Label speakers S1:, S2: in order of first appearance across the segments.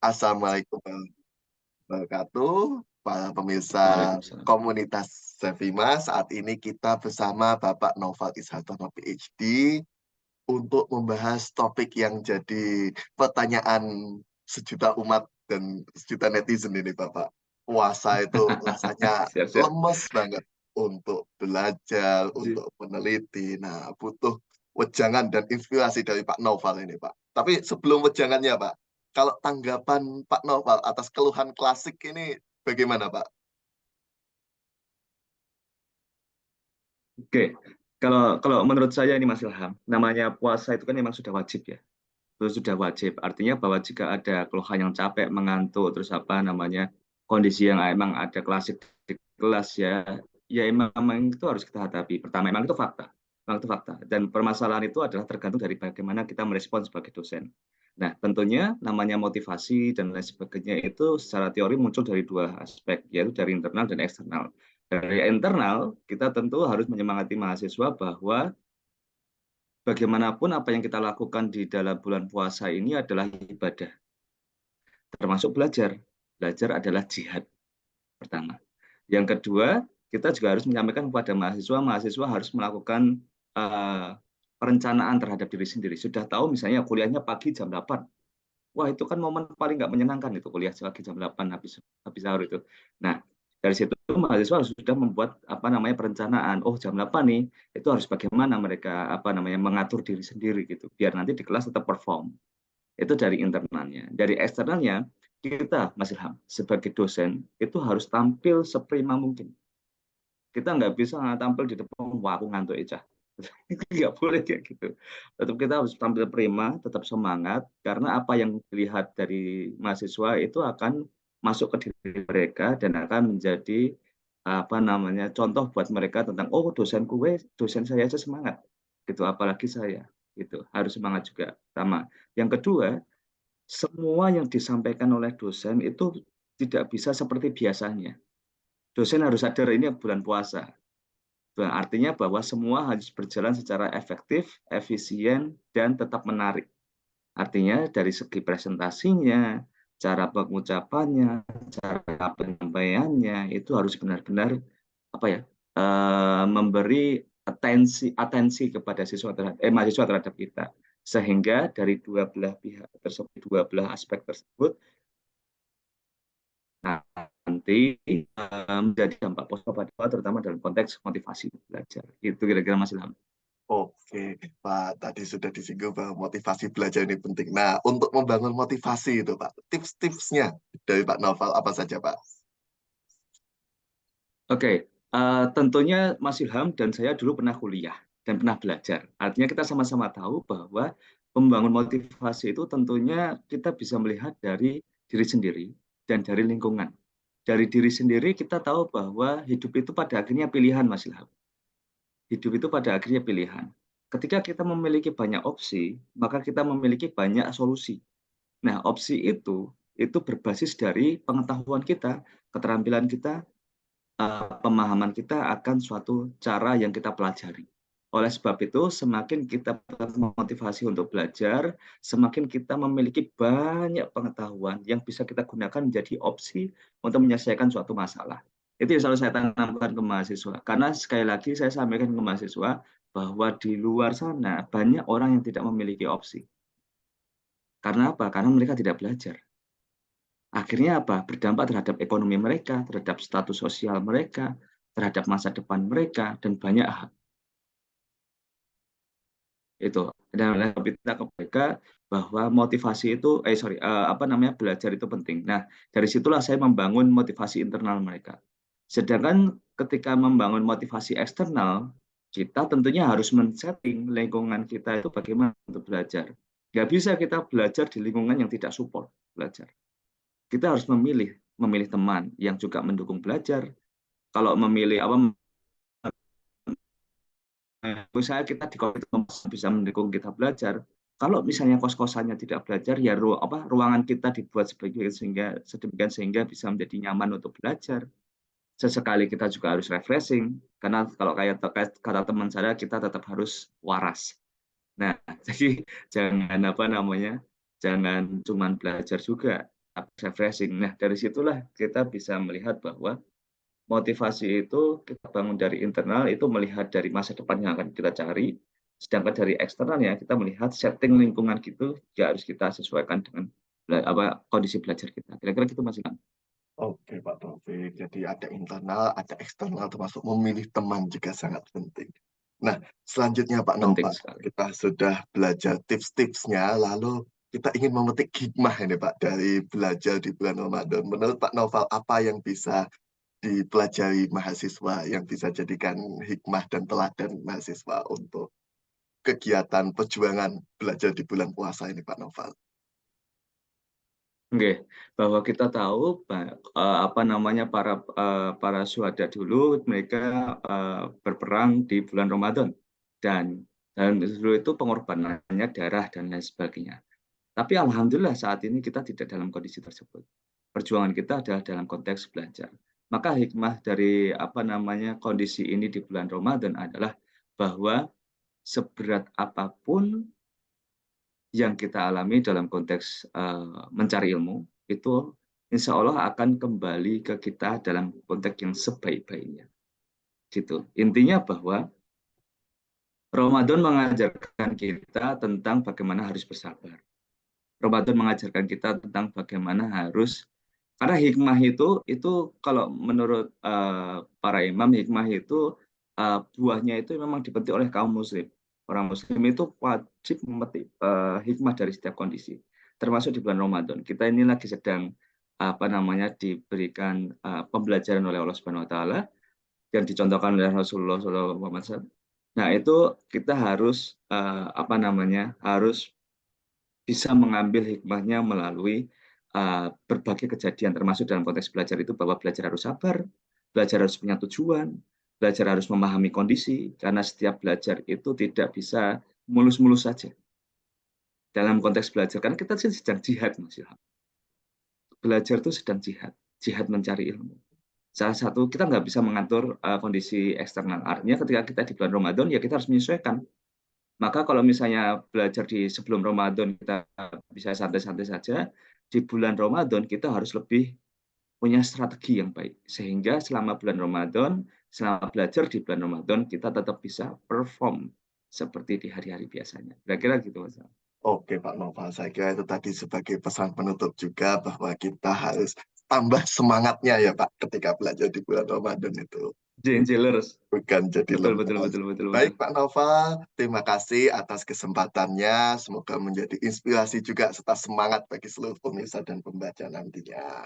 S1: Assalamualaikum warahmatullahi wabarakatuh, para pemirsa
S2: Waalaikumsalam.
S1: komunitas Sevima. Saat ini kita bersama Bapak Noval Ishartono PhD untuk membahas topik yang jadi pertanyaan sejuta umat dan sejuta netizen ini, Bapak. Puasa itu rasanya
S2: Siap-siap.
S1: lemes banget untuk belajar, untuk meneliti. Nah, butuh wejangan dan inspirasi dari Pak Noval ini, Pak. Tapi sebelum wejangannya, Pak, kalau tanggapan Pak Noval atas keluhan klasik ini bagaimana, Pak?
S2: Oke, kalau menurut saya ini Mas Ilham, namanya puasa itu kan memang sudah wajib ya. Itu sudah wajib. Artinya bahwa jika ada keluhan yang capek, mengantuk, terus apa namanya kondisi yang emang ada klasik di kelas ya, ya emang itu harus kita hadapi. Pertama, emang itu fakta. Memang itu fakta. Dan permasalahan itu adalah tergantung dari bagaimana kita merespon sebagai dosen. Nah, tentunya namanya motivasi dan lain sebagainya itu secara teori muncul dari dua aspek, yaitu dari internal dan eksternal. Dari internal, kita tentu harus menyemangati mahasiswa bahwa bagaimanapun apa yang kita lakukan di dalam bulan puasa ini adalah ibadah, termasuk belajar. Belajar adalah jihad pertama. Yang kedua, kita juga harus menyampaikan kepada mahasiswa, mahasiswa harus melakukan eh, perencanaan terhadap diri sendiri. Sudah tahu misalnya kuliahnya pagi jam 8. Wah, itu kan momen paling nggak menyenangkan itu kuliah pagi jam 8 habis sahur itu. Nah, dari situ mahasiswa harus sudah membuat apa namanya perencanaan. Oh, jam 8 nih, itu harus bagaimana mereka apa namanya mengatur diri sendiri gitu biar nanti di kelas tetap perform. Itu dari internalnya. Dari eksternalnya, kita Mas Ilham sebagai dosen itu harus tampil seprima mungkin. Kita nggak bisa tampil di depan, wah aku ngantuk aja. Nggak boleh kayak gitu. Tetap kita harus tampil prima, tetap semangat, karena apa yang dilihat dari mahasiswa itu akan masuk ke diri mereka dan akan menjadi apa namanya contoh buat mereka tentang oh dosen saya aja semangat gitu, apalagi saya gitu harus semangat juga sama. Yang kedua, semua yang disampaikan oleh dosen itu tidak bisa seperti biasanya. Dosen harus sadar ini bulan puasa. Artinya bahwa semua harus berjalan secara efektif, efisien, dan tetap menarik. Artinya dari segi presentasinya, cara pengucapannya, cara penyampaiannya itu harus benar-benar apa ya memberi atensi kepada mahasiswa terhadap kita, sehingga dari dua belah pihak tersebut, dua belah aspek tersebut, nah, nanti menjadi dampak positif pada terutama dalam konteks motivasi belajar. Itu kira-kira Mas Ilham.
S1: Oke, Pak. Tadi sudah disinggung bahwa motivasi belajar ini penting. Nah, untuk membangun motivasi itu, Pak, tips-tipsnya dari Pak Noval apa saja, Pak?
S2: Oke, tentunya Mas Ilham dan saya dulu pernah kuliah dan pernah belajar. Artinya kita sama-sama tahu bahwa membangun motivasi itu tentunya kita bisa melihat dari diri sendiri dan dari lingkungan. Dari diri sendiri kita tahu bahwa hidup itu pada akhirnya pilihan, Mas Ilham. Hidup itu pada akhirnya pilihan. Ketika kita memiliki banyak opsi, maka kita memiliki banyak solusi. Nah, opsi itu berbasis dari pengetahuan kita, keterampilan kita, pemahaman kita akan suatu cara yang kita pelajari. Oleh sebab itu, semakin kita motivasi untuk belajar, semakin kita memiliki banyak pengetahuan yang bisa kita gunakan menjadi opsi untuk menyelesaikan suatu masalah. Itu yang selalu saya tanamkan ke mahasiswa. Karena sekali lagi saya sampaikan ke mahasiswa bahwa di luar sana banyak orang yang tidak memiliki opsi. Karena apa? Karena mereka tidak belajar. Akhirnya apa? Berdampak terhadap ekonomi mereka, terhadap status sosial mereka, terhadap masa depan mereka, dan banyak hal. Itu. Dan kita ke mereka bahwa motivasi itu, apa namanya, belajar itu penting. Nah, dari situlah saya membangun motivasi internal mereka. Sedangkan ketika membangun motivasi eksternal, kita tentunya harus men-setting lingkungan kita itu bagaimana untuk belajar. Nggak bisa kita belajar di lingkungan yang tidak support belajar. Kita harus memilih teman yang juga mendukung belajar. Kalau memilih apa misalnya kita di kos bisa mendukung kita belajar. Kalau misalnya kos-kosannya tidak belajar, ya ruangan kita dibuat sedemikian sehingga bisa menjadi nyaman untuk belajar. Sesekali kita juga harus refreshing, karena kalau kayak kata teman saya, kita tetap harus waras. Nah, jadi jangan apa namanya, jangan cuma belajar juga, refreshing. Nah, dari situlah kita bisa melihat bahwa motivasi itu kita bangun dari internal, itu melihat dari masa depan yang akan kita cari, sedangkan dari eksternalnya kita melihat setting lingkungan gitu, ya harus kita sesuaikan dengan kondisi belajar kita. Kira-kira gitu Mas Ilham.
S1: Oke, Pak Taufik. Jadi ada internal, ada eksternal, termasuk memilih teman juga sangat penting. Nah, selanjutnya Pak
S2: Penting
S1: Nova,
S2: sekali.
S1: kita sudah belajar tips-tipsnya, lalu kita ingin memetik hikmah ini Pak dari belajar di bulan Ramadan. Menurut Pak Noval, apa yang bisa dipelajari mahasiswa yang bisa jadikan hikmah dan teladan mahasiswa untuk kegiatan perjuangan belajar di bulan puasa ini Pak Noval?
S2: Oke, bahwa kita tahu apa namanya para syuhada dulu mereka berperang di bulan Ramadan dan dulu itu pengorbanannya darah dan lain sebagainya. Tapi alhamdulillah saat ini kita tidak dalam kondisi tersebut. Perjuangan kita adalah dalam konteks belajar. Maka hikmah dari apa namanya kondisi ini di bulan Ramadan adalah bahwa seberat apapun yang kita alami dalam konteks mencari ilmu itu insya Allah akan kembali ke kita dalam konteks yang sebaik-baiknya. Gitu. Intinya bahwa Ramadan mengajarkan kita tentang bagaimana harus bersabar. Ramadan mengajarkan kita tentang bagaimana harus karena hikmah itu kalau menurut para imam hikmah itu buahnya itu memang dipetik oleh kaum muslim. Orang muslim itu wajib memetik hikmah dari setiap kondisi, termasuk di bulan Ramadan. Kita ini lagi sedang apa namanya diberikan pembelajaran oleh Allah Subhanahu Wa Taala yang dicontohkan oleh Rasulullah SAW. Nah itu kita harus apa namanya harus bisa mengambil hikmahnya melalui berbagai kejadian, termasuk dalam konteks belajar itu bahwa belajar harus sabar, belajar harus punya tujuan, belajar harus memahami kondisi, karena setiap belajar itu tidak bisa mulus-mulus saja dalam konteks belajar. Karena kita sedang jihad, Mas Ilham. Belajar itu sedang jihad, jihad mencari ilmu. Salah satu, kita nggak bisa mengatur kondisi eksternal. Artinya ketika kita di bulan Ramadan, ya kita harus menyesuaikan. Maka kalau misalnya belajar di sebelum Ramadan kita bisa santai-santai saja, di bulan Ramadan kita harus lebih punya strategi yang baik. Sehingga selama bulan Ramadan, selama belajar di bulan Ramadan, kita tetap bisa perform seperti di hari-hari biasanya. Kira-kira gitu, Mas.
S1: Oke, Pak Nova, saya kira itu tadi sebagai pesan penutup juga bahwa kita harus tambah semangatnya ya Pak ketika belajar di bulan Ramadan itu.
S2: Jailers.
S1: Bukan jadi
S2: Betul, betul,
S1: lemas.
S2: betul, betul, betul.
S1: Baik Pak Nova, terima kasih atas kesempatannya. Semoga menjadi inspirasi juga serta semangat bagi seluruh pemirsa dan pembaca nantinya.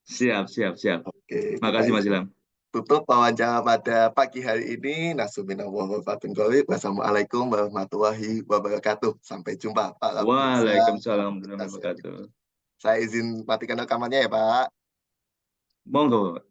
S2: Siap, siap, siap.
S1: Oke, kita
S2: Makasih, Mas
S1: izin
S2: Ilham.
S1: tutup wawancara pada pagi hari ini. Wassalamualaikum warahmatullahi wabarakatuh. Sampai jumpa para pemirsa.
S2: Waalaikumsalam warahmatullahi wabarakatuh.
S1: Saya izin matikan rekamannya ya Pak.
S2: Monggo.